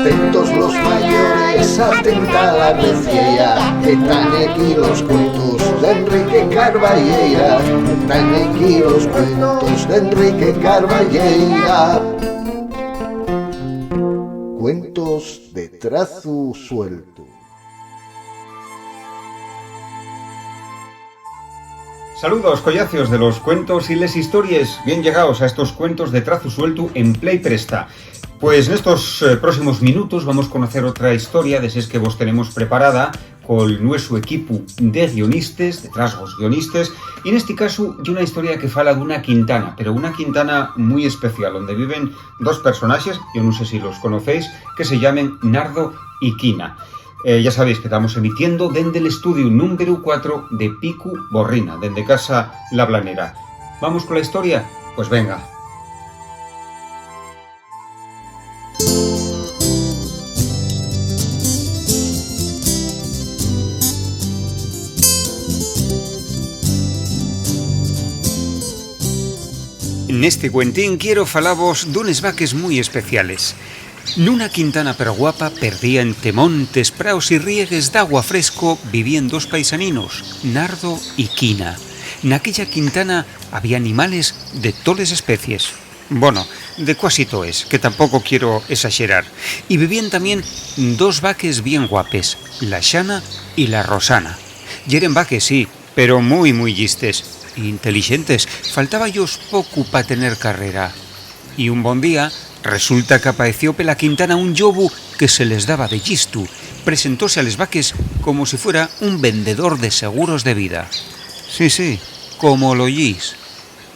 Atentos los mayores, atenta la vecchia, que están aquí los cuentos de Enrique Carballeira. Están aquí los cuentos de Enrique Carballeira. Cuentos de trazo suelto. Saludos, collacios de los cuentos y les historias. Bien llegados a estos cuentos de trazo suelto en Play Presta. Pues en estos próximos minutos vamos a conocer otra historia de esas que vos tenemos preparada con nuestro equipo de guionistas, de trasgos guionistas, y en este caso de una historia que fala de una quintana, pero una quintana muy especial, donde viven dos personajes, yo no sé si los conocéis, que se llaman Nardo y Quina. Ya sabéis que estamos emitiendo desde el estudio número 4 de Picu Borrina, desde Casa La Blanera. ¿Vamos con la historia? Pues venga. Neste cuentín quiero falavos dunes vaques muy especiales. Nuna quintana pero guapa perdía entre montes, praos y riegues d'agua fresco vivían dos paisaninos, Nardo y Quina. Naquella quintana había animales de toles especies. Bueno, de cuasi toes, que tampoco quiero exagerar. Y vivían también dos vaques bien guapes, la Xana y la Rosana. Yeren vaques, sí, pero muy llistes, inteligentes. Faltaba ellos poco pa tener carrera. Y un bon día resulta que apareció pela quintana un llobu que se les daba de llistu. Presentóse a les vaques como si fuera un vendedor de seguros de vida. Sí, como lo oís.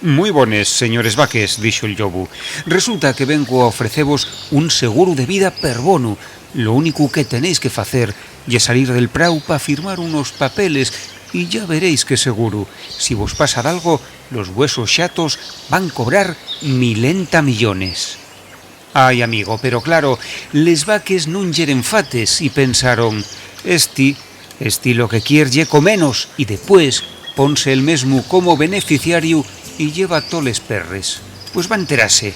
Muy bones, señores vaques, dixo el llobu. Resulta que vengo a ofrecevos un seguro de vida per bono. Lo único que tenéis que facer es salir del prau pa firmar unos papeles y ya veréis que seguro. Si vos pasa algo, los huesos chatos van cobrar 1000 millones. Ay, amigo, pero claro, les vaques nun yeren fates y pensaron, esti lo que quier ye menos y después ponse el mesmo como beneficiario y lleva toles perres. Pues va a enterarse.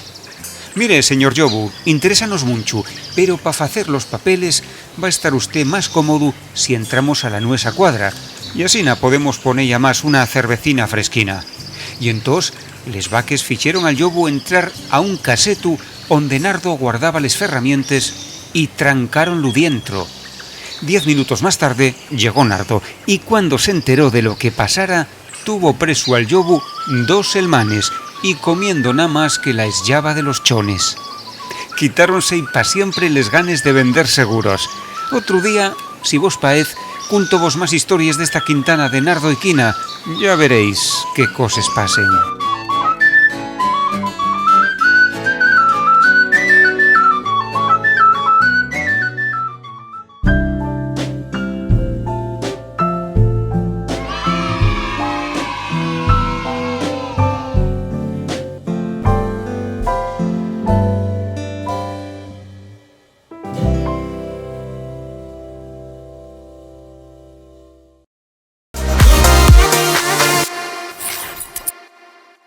Mire, señor Llobu, interésanos mucho, pero para hacer los papeles va a estar usted más cómodo si entramos a la nuesa cuadra, y así podemos poner ya más una cervecina fresquina. Y entonces les vaques ficheron al Llobu entrar a un casetu onde Nardo guardaba les ferramientes y trancaronlo dientro. 10 minutos más tarde llegó Nardo y cuando se enteró de lo que pasara tuvo preso al Llobu 2 selmanes y comiendo nada más que la esllava de los chones. Quitáronse y pa siempre les ganes de vender seguros. Otro día, si vos paez, junto vos más historias de esta quintana de Nardo y Quina, ya veréis qué cosas pasen.